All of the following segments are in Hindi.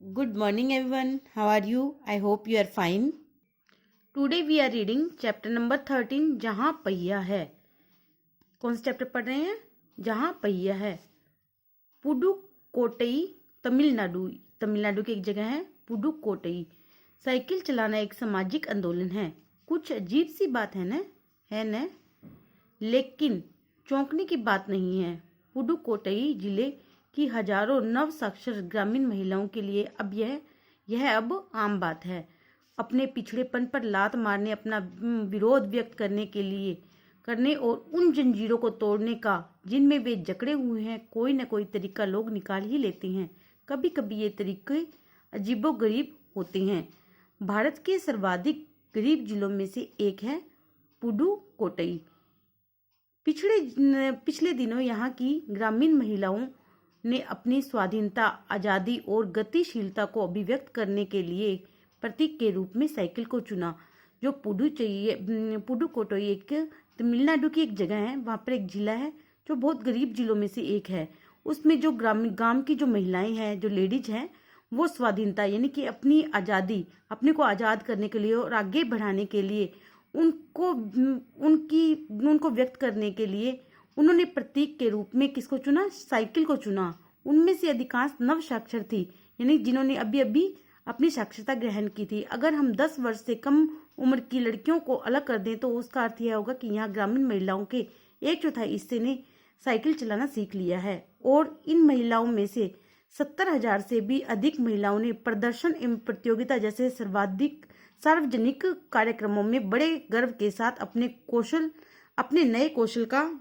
Good morning, everyone. How are you? I hope you are fine. Today we are reading chapter number 13, जहाँ पहिया है. कौन सा चैप्टर पढ़ रहे हैं? जहाँ पहिया है. पुडुकोट्टई, तमिलनाडु की एक जगह है पुडुकोट्टई. साइकिल चलाना एक सामाजिक आंदोलन है. कुछ अजीब सी बात है न? लेकिन चौंकने की बात नहीं है. पुडुकोट्टई जिले की हजारों नव साक्षर ग्रामीण महिलाओं के लिए अब यह अब आम बात है. अपने पिछड़ेपन पर लात मारने, अपना विरोध व्यक्त करने और उन जंजीरों को तोड़ने का जिनमें वे जकड़े हुए हैं, कोई न कोई तरीका लोग निकाल ही लेते हैं. कभी कभी ये तरीके अजीबोगरीब होते हैं. भारत के सर्वाधिक गरीब जिलों में से एक है पुडुकोट्टई. पिछले दिनों यहाँ की ग्रामीण महिलाओं ने अपनी स्वाधीनता, आज़ादी और गतिशीलता को अभिव्यक्त करने के लिए प्रतीक के रूप में साइकिल को चुना. जो पुडुकोट्टई एक तमिलनाडु की एक जगह है. वहाँ पर एक जिला है जो बहुत गरीब जिलों में से एक है. उसमें जो गांव की जो महिलाएं हैं, जो लेडीज हैं, वो स्वाधीनता यानी कि अपनी आज़ादी, अपने को आज़ाद करने के लिए और आगे बढ़ाने के लिए, उनको व्यक्त करने के लिए उन्होंने प्रतीक के रूप में किसको चुना? साइकिल को चुना. उनमें से अधिकांश नव साक्षर थी, यानी जिन्होंने अभी अभी अपनी साक्षरता ग्रहण की थी. अगर हम 10 वर्ष से कम उम्र की लड़कियों को अलग कर दें तो उसका अर्थ यह होगा कि यहाँ ग्रामीण महिलाओं के 1/4 हिस्से ने साइकिल चलाना सीख लिया है. और इन महिलाओं में से 70,000 से भी अधिक महिलाओं ने प्रदर्शन एवं प्रतियोगिता जैसे सार्वजनिक कार्यक्रमों में बड़े गर्व के साथ अपने नए कौशल का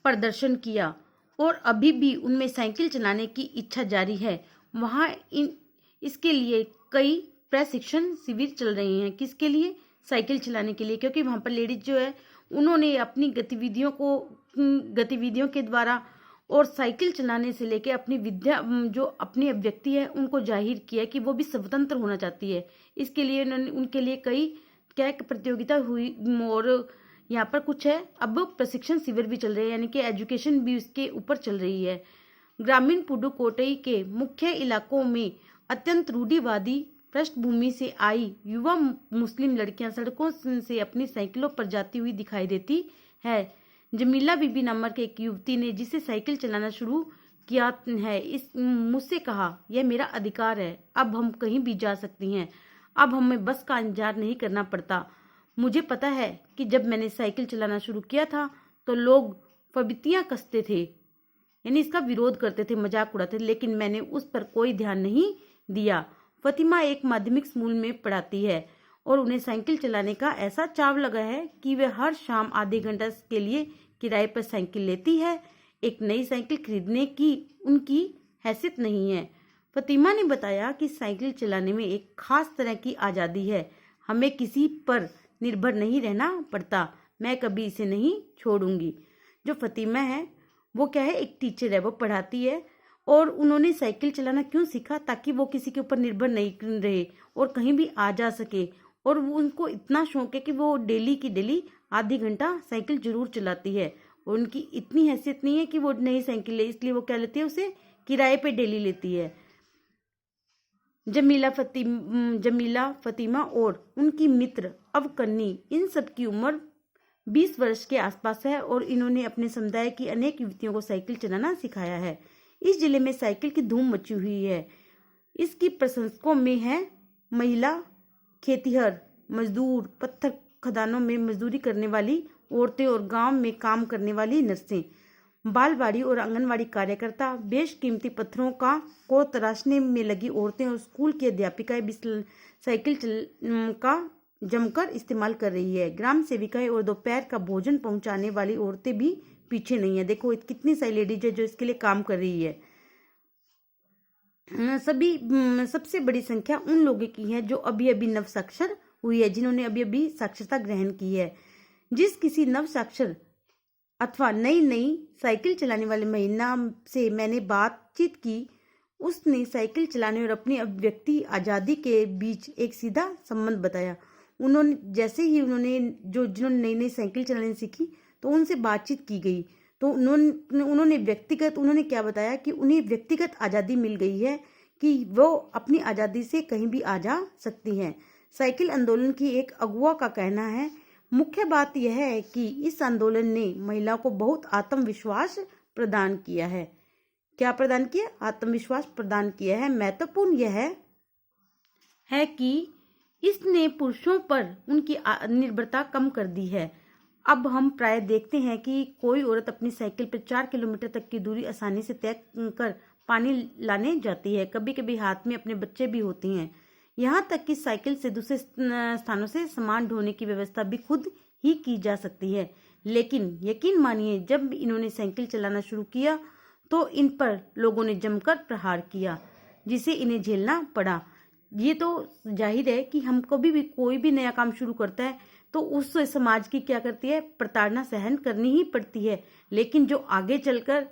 प्रदर्शन किया. और अभी भी उनमें साइकिल चलाने की इच्छा जारी है. वहाँ इसके लिए कई प्रशिक्षण शिविर चल रहे हैं. किसके लिए? साइकिल चलाने के लिए. क्योंकि वहाँ पर लेडीज जो है, उन्होंने अपनी गतिविधियों के द्वारा और साइकिल चलाने से लेकर अपनी विद्या, जो अपनी अभिव्यक्ति है, उनको जाहिर किया कि वो भी स्वतंत्र होना चाहती है. इसके लिए उनके लिए कई प्रतियोगिता हुई. और यहाँ पर कुछ है, अब प्रशिक्षण शिविर भी चल रहे हैं, यानी कि एजुकेशन भी उसके ऊपर चल रही है. ग्रामीण पुडुकोट्टई के मुख्य इलाकों में अत्यंत रूढ़िवादी पृष्ठभूमि से आई युवा मुस्लिम लड़कियां सड़कों से अपनी साइकिलों पर जाती हुई दिखाई देती है. जमीला बीबी नामक एक युवती ने, जिसे साइकिल चलाना शुरू किया है, मुझसे कहा, यह मेरा अधिकार है. अब हम कहीं भी जा सकती हैं. अब हमें बस का इंतजार नहीं करना पड़ता. मुझे पता है कि जब मैंने साइकिल चलाना शुरू किया था तो लोग फबितियां कसते थे, यानी इसका विरोध करते थे, मजाक उड़ाते थे, लेकिन मैंने उस पर कोई ध्यान नहीं दिया. फतिमा एक माध्यमिक स्कूल में पढ़ाती है और उन्हें साइकिल चलाने का ऐसा चाव लगा है कि वे हर शाम आधे घंटे के लिए किराए पर साइकिल लेती है. एक नई साइकिल खरीदने की उनकी हैसियत नहीं है. फतिमा ने बताया कि साइकिल चलाने में एक खास तरह की आज़ादी है. हमें किसी पर निर्भर नहीं रहना पड़ता. मैं कभी इसे नहीं छोड़ूंगी. जो फतिमा है वो क्या है? एक टीचर है, वो पढ़ाती है. और उन्होंने साइकिल चलाना क्यों सीखा? ताकि वो किसी के ऊपर निर्भर नहीं रहे और कहीं भी आ जा सके. और वो उनको इतना शौक है कि वो डेली की डेली आधी घंटा साइकिल जरूर चलाती है. और उनकी इतनी हैसियत नहीं है कि वो नई साइकिल ले, इसलिए वो क्या लेती है? उसे किराए पे डेली लेती है. जमीला, फतिमा और उनकी मित्र अवकन्नी, इन सब की उम्र 20 वर्ष के आसपास है और इन्होंने अपने समुदाय की अनेक युवतियों को साइकिल चलाना सिखाया है. इस जिले में साइकिल की धूम मची हुई है. इसकी प्रशंसकों में है महिला खेतिहर मजदूर, पत्थर खदानों में मजदूरी करने वाली औरतें और गांव में काम करने वाली नर्सें, बालवाड़ी और आंगनवाड़ी कार्यकर्ता, बेशकीमती पत्थरों को तराशने में लगी औरतें और स्कूल की अध्यापिकाएं भी साइकिल का जमकर इस्तेमाल कर रही है. ग्राम सेविकाएं और दोपहर का भोजन पहुंचाने वाली औरतें भी पीछे नहीं है. देखो कितनी सारी लेडीज है जो इसके लिए काम कर रही है. सबसे बड़ी संख्या उन लोगों की है जो अभी अभी नव साक्षर हुई है, जिन्होंने अभी अभी साक्षरता ग्रहण की है. जिस किसी नव साक्षर अथवा नई साइकिल चलाने वाली महिला से मैंने बातचीत की, उसने साइकिल चलाने और अपनी अभिव्यक्ति आज़ादी के बीच एक सीधा संबंध बताया. जिन्होंने नई नई साइकिल चलानी सीखी तो उनसे बातचीत की गई तो उन्होंने क्या बताया कि उन्हें व्यक्तिगत आज़ादी मिल गई है कि वो अपनी आज़ादी से कहीं भी आ जा सकती हैं। साइकिल आंदोलन की एक अगुआ का कहना है, मुख्य बात यह है कि इस आंदोलन ने महिलाओं को बहुत आत्मविश्वास प्रदान किया है। क्या प्रदान किया? आत्मविश्वास प्रदान किया है। महत्वपूर्ण यह है कि इसने पुरुषों पर उनकी निर्भरता कम कर दी है। अब हम प्राय देखते हैं कि कोई औरत अपनी साइकिल पर 4 किलोमीटर तक की दूरी आसानी से तय कर पानी लाने जाती है। कभी कभी हाथ में अपने बच्चे भी होते हैं। यहाँ तक कि साइकिल से दूसरे स्थानों से सामान ढोने की व्यवस्था भी खुद ही की जा सकती है। लेकिन यकीन मानिए, जब इन्होंने साइकिल चलाना शुरू किया तो इन पर लोगों ने जमकर प्रहार किया, जिसे इन्हें झेलना पड़ा। ये तो जाहिर है कि हम कभी भी कोई भी नया काम शुरू करता है तो उस समाज की क्या करती है, प्रताड़ना सहन करनी ही पड़ती है। लेकिन जो आगे चलकर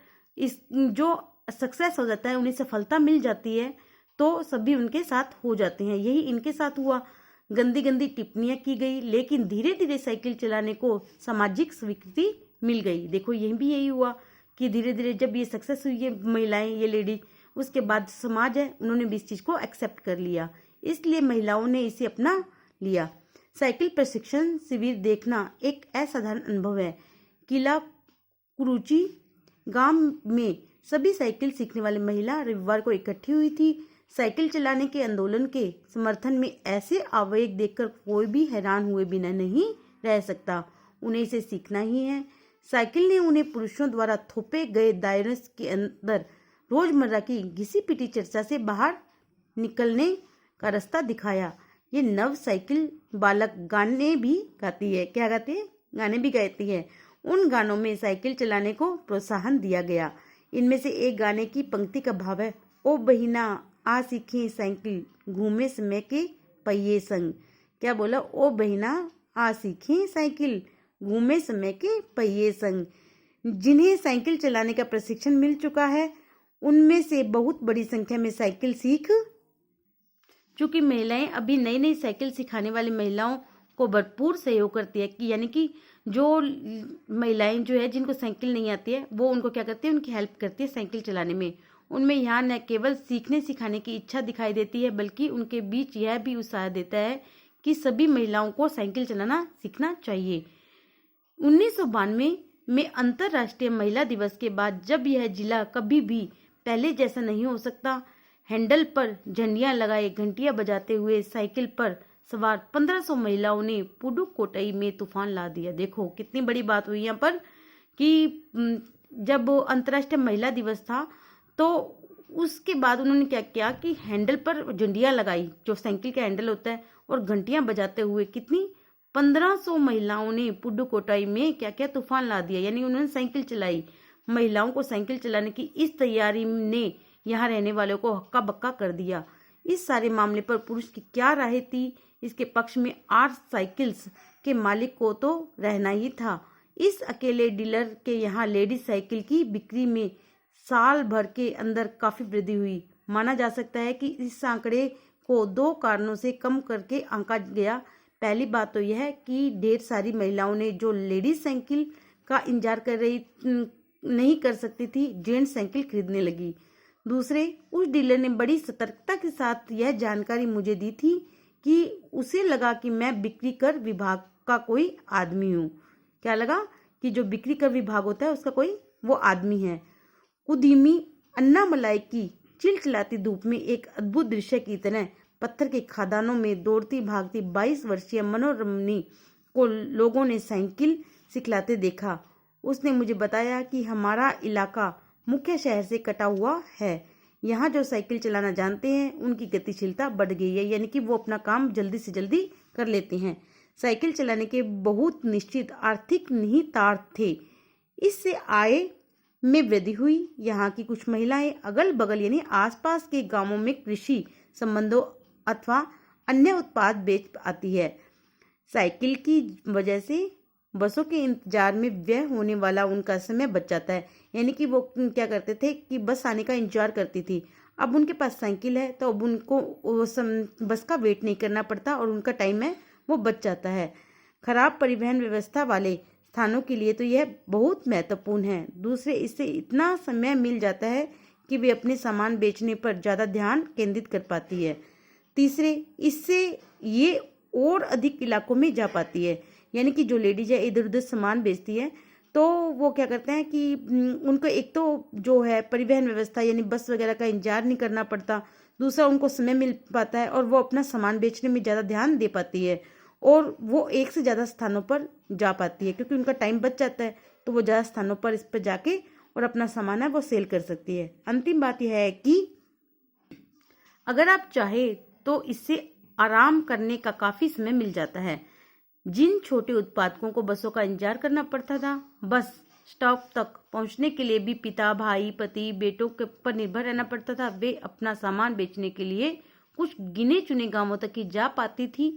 जो सक्सेस हो जाता है, उन्हें सफलता मिल जाती है, तो सभी उनके साथ हो जाते हैं। यही इनके साथ हुआ। गंदी गंदी टिप्पणियां की गई, लेकिन धीरे धीरे साइकिल चलाने को सामाजिक स्वीकृति मिल गई। देखो, यही हुआ कि धीरे धीरे जब ये सक्सेस हुई है महिलाएं, ये लेडी, उसके बाद समाज है, उन्होंने भी इस चीज को एक्सेप्ट कर लिया। इसलिए महिलाओं ने इसे अपना लिया। साइकिल प्रशिक्षण शिविर देखना एक असाधारण अनुभव है। किला कुरुची गांव में सभी साइकिल सीखने वाली महिला रविवार को इकट्ठी हुई थी। साइकिल चलाने के आंदोलन के समर्थन में ऐसे आवेग देखकर कोई भी हैरान हुए बिना नहीं रह सकता। उन्हें इसे सीखना ही है। साइकिल ने उन्हें पुरुषों द्वारा थोपे गए दायरे के अंदर रोजमर्रा की घिसी पिटी चर्चा से बाहर निकलने का रास्ता दिखाया। ये नव साइकिल बालक गाने भी गाती है। क्या गाती है? गाने भी गाती है। उन गानों में साइकिल चलाने को प्रोत्साहन दिया गया। इनमें से एक गाने की पंक्ति का भाव है, ओ बहिना आ सीखे साइकिल, घूमे समय के पहिए संग। क्या बोला? ओ बहिना आ सीखे साइकिल, घूमे समय के पहिए संग। जिन्हें साइकिल चलाने का प्रशिक्षण मिल चुका है, उनमें से बहुत बड़ी संख्या में साइकिल सीख चूंकि महिलाएं अभी नई नई साइकिल सिखाने वाली महिलाओं को भरपूर सहयोग करती है, कि यानी कि जो महिलाएं जो है जिनको साइकिल नहीं आती है, वो उनको क्या करती है, उनकी हेल्प करती है साइकिल चलाने में। उनमें यहाँ न केवल सीखने सिखाने की इच्छा दिखाई देती है, बल्कि उनके बीच यह भी उत्साह देता है कि सभी महिलाओं को साइकिल चलाना सीखना चाहिए। 1992 में अंतर्राष्ट्रीय महिला दिवस के बाद, जब यह जिला कभी भी पहले जैसा नहीं हो सकता, हैंडल पर झंडियां लगाए घंटियां बजाते हुए साइकिल पर सवार 1500 महिलाओं ने पुडुकोट्टई में तूफान ला दिया। देखो कितनी बड़ी बात हुई यहाँ पर कि जब अंतर्राष्ट्रीय महिला दिवस था तो उसके बाद उन्होंने क्या किया कि हैंडल पर झंडियां लगाई, जो साइकिल का हैंडल होता है, और घंटियां बजाते हुए कितनी 1500 महिलाओं ने पुडुकोट्टई में क्या क्या तूफान ला दिया। यानी उन्होंने साइकिल चलाई। महिलाओं को साइकिल चलाने की इस तैयारी ने यहाँ रहने वालों को हक्का बक्का कर दिया। इस सारे मामले पर पुरुष की क्या राय थी? इसके पक्ष में 8 साइकिल्स के मालिक को तो रहना ही था। इस अकेले डीलर के यहाँ लेडीज साइकिल की बिक्री में साल भर के अंदर काफी वृद्धि हुई। माना जा सकता है कि इस आंकड़े को 2 कारणों से कम करके आंका गया। पहली बात तो यह है कि ढेर सारी महिलाओं ने जो लेडीज साइकिल का इंतजार नहीं कर सकती थी, जेंट्स साइकिल खरीदने लगी। दूसरे, उस डीलर ने बड़ी सतर्कता के साथ यह जानकारी मुझे दी थी कि उसे लगा कि मैं बिक्री कर विभाग का कोई आदमी हूँ। क्या लगा? कि जो बिक्री कर विभाग होता है उसका कोई वो आदमी है। उद्यमी अन्नामलाई की चिलचिलाती धूप में एक अद्भुत दृश्य की तरह पत्थर के खदानों में दौड़ती भागती 22 वर्षीय मनोरमनी को लोगों ने साइकिल सिखलाते देखा। उसने मुझे बताया कि हमारा इलाका मुख्य शहर से कटा हुआ है। यहाँ जो साइकिल चलाना जानते हैं उनकी गतिशीलता बढ़ गई है, यानी कि वो अपना काम जल्दी से जल्दी कर लेते हैं। साइकिल चलाने के बहुत निश्चित आर्थिक निहितार्थ थे। इससे आय में वृद्धि हुई। यहाँ की कुछ महिलाएं अगल बगल यानी आसपास के गांवों में कृषि संबंधों अथवा अन्य उत्पाद बेच आती है। साइकिल की वजह से बसों के इंतजार में व्यय होने वाला उनका समय बच जाता है। यानी कि वो क्या करते थे कि बस आने का इंतजार करती थी। अब उनके पास साइकिल है तो अब उनको बस का वेट नहीं करना पड़ता और उनका टाइम है वो बच जाता है। खराब परिवहन व्यवस्था वाले स्थानों के लिए तो यह बहुत महत्वपूर्ण है। दूसरे, इससे इतना समय मिल जाता है कि वे अपने सामान बेचने पर ज़्यादा ध्यान केंद्रित कर पाती है। तीसरे, इससे ये और अधिक इलाकों में जा पाती है, यानी कि जो लेडीज है इधर उधर सामान बेचती है तो वो क्या करते हैं कि उनको एक तो जो है परिवहन व्यवस्था यानी बस वगैरह का इंतजार नहीं करना पड़ता, दूसरा उनको समय मिल पाता है और वो अपना सामान बेचने में ज़्यादा ध्यान दे पाती है और वो एक से ज़्यादा स्थानों पर जा पाती है क्योंकि उनका टाइम बच जाता है, तो वो ज़्यादा स्थानों पर इस पर जाके और अपना सामान है वो सेल कर सकती है। अंतिम बात यह है कि अगर आप चाहे तो इससे आराम करने का काफ़ी समय मिल जाता है। जिन छोटे उत्पादकों को बसों का इंतजार करना पड़ता था, बस स्टॉप तक पहुंचने के लिए भी पिता, भाई, पति, बेटों के पर निर्भर रहना पड़ता था, वे अपना सामान बेचने के लिए कुछ गिने चुने गांवों तक ही जा पाती थी,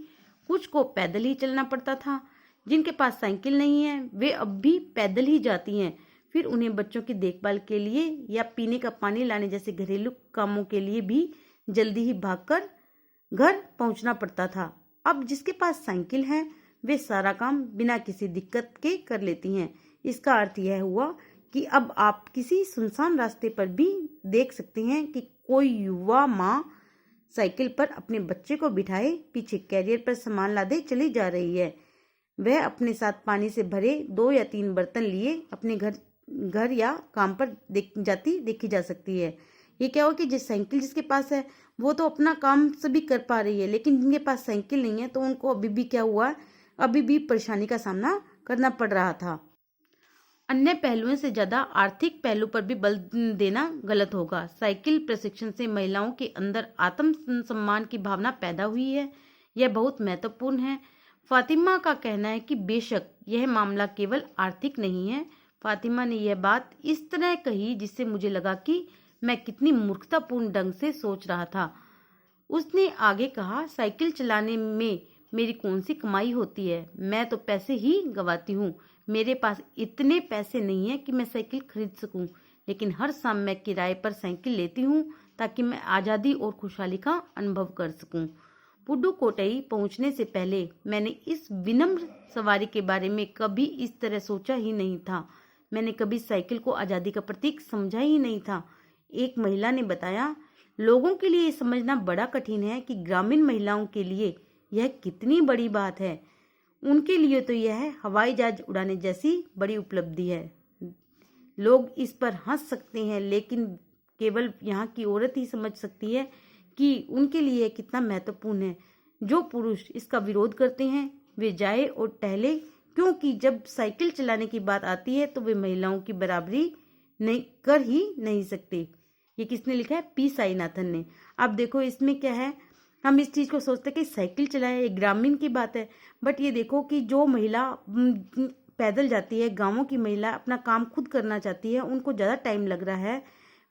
कुछ को पैदल ही चलना पड़ता था। जिनके पास साइकिल नहीं है वे अब भी पैदल ही जाती हैं। फिर उन्हें बच्चों की देखभाल के लिए या पीने का पानी लाने जैसे घरेलू कामों के लिए भी जल्दी ही भागकर घर पहुंचना पड़ता था। अब जिसके पास साइकिल है वे सारा काम बिना किसी दिक्कत के कर लेती हैं। इसका अर्थ यह हुआ कि अब आप किसी सुनसान रास्ते पर भी देख सकते हैं कि कोई युवा माँ साइकिल पर अपने बच्चे को बिठाए पीछे कैरियर पर सामान लादे चली जा रही है। वह अपने साथ पानी से भरे 2 या 3 बर्तन लिए अपने घर या काम पर जाती देखी जा सकती है। ये क्या हो कि जिस साइकिल जिसके पास है वो तो अपना काम सभी कर पा रही है, लेकिन जिनके पास साइकिल नहीं है तो उनको अभी भी क्या हुआ, अभी भी परेशानी का सामना करना पड़ रहा था। अन्य पहलुओं से ज्यादा आर्थिक पहलू पर भी बल देना गलत होगा। साइकिल प्रशिक्षण से महिलाओं के अंदर आत्म सम्मान की भावना पैदा हुई है, यह बहुत महत्वपूर्ण है। फातिमा का कहना है कि बेशक यह मामला केवल आर्थिक नहीं है। फातिमा ने यह बात इस तरह कही जिससे मुझे लगा कि मैं कितनी मूर्खतापूर्ण ढंग से सोच रहा था। उसने आगे कहा, साइकिल चलाने में मेरी कौन सी कमाई होती है, मैं तो पैसे ही गंवाती हूँ। मेरे पास इतने पैसे नहीं है कि मैं साइकिल खरीद सकूं, लेकिन हर शाम मैं किराए पर साइकिल लेती हूँ ताकि मैं आज़ादी और खुशहाली का अनुभव कर सकूं। पुडुकोट्टई पहुंचने से पहले मैंने इस विनम्र सवारी के बारे में कभी इस तरह सोचा ही नहीं था। मैंने कभी साइकिल को आज़ादी का प्रतीक समझा ही नहीं था। एक महिला ने बताया, लोगों के लिए ये समझना बड़ा कठिन है कि ग्रामीण महिलाओं के लिए यह कितनी बड़ी बात है। उनके लिए तो यह हवाई जहाज उड़ाने जैसी बड़ी उपलब्धि है। लोग इस पर हंस सकते हैं, लेकिन केवल यहाँ की औरत ही समझ सकती है कि उनके लिए कितना महत्वपूर्ण है। जो पुरुष इसका विरोध करते हैं वे जाए और टहले, क्योंकि जब साइकिल चलाने की बात आती है तो वे महिलाओं की बराबरी नहीं कर ही नहीं सकते। ये किसने लिखा है? पी साईनाथन ने। अब देखो इसमें क्या है, हम इस चीज को सोचते हैं कि साइकिल चलाए, एक ग्रामीण की बात है, बट ये देखो कि जो महिला पैदल जाती है, गांवों की महिला अपना काम खुद करना चाहती है, उनको ज़्यादा टाइम लग रहा है,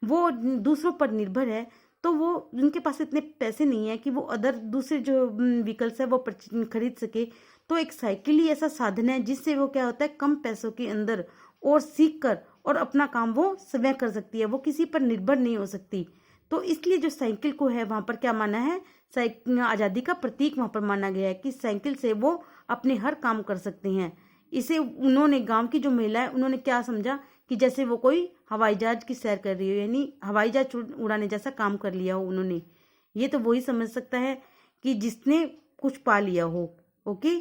वो दूसरों पर निर्भर है, तो वो उनके पास इतने पैसे नहीं है कि वो अदर दूसरे जो व्हीकल्स है वो खरीद सके। तो एक साइकिल ही ऐसा साधन है जिससे वो क्या होता है, कम पैसों के अंदर और सीख कर और अपना काम वो स्वयं कर सकती है, वो किसी पर निर्भर नहीं हो सकती। तो इसलिए जो साइकिल को है वहां पर क्या माना है, आज़ादी का प्रतीक वहां पर माना गया है कि साइकिल से वो अपने हर काम कर सकते हैं। इसे उन्होंने, गांव की जो महिला है, उन्होंने क्या समझा कि जैसे वो कोई हवाई जहाज की सैर कर रही हो, यानी हवाई जहाज उड़ाने जैसा काम कर लिया हो उन्होंने। ये तो वही समझ सकता है कि जिसने कुछ पा लिया हो। ओके,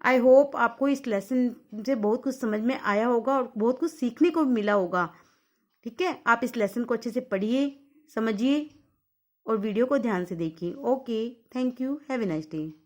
आई होप आपको इस लेसन से बहुत कुछ समझ में आया होगा और बहुत कुछ सीखने को मिला होगा। ठीक है, आप इस लेसन को अच्छे से पढ़िए, समझिए और वीडियो को ध्यान से देखिए। Okay, thank you, have a nice day.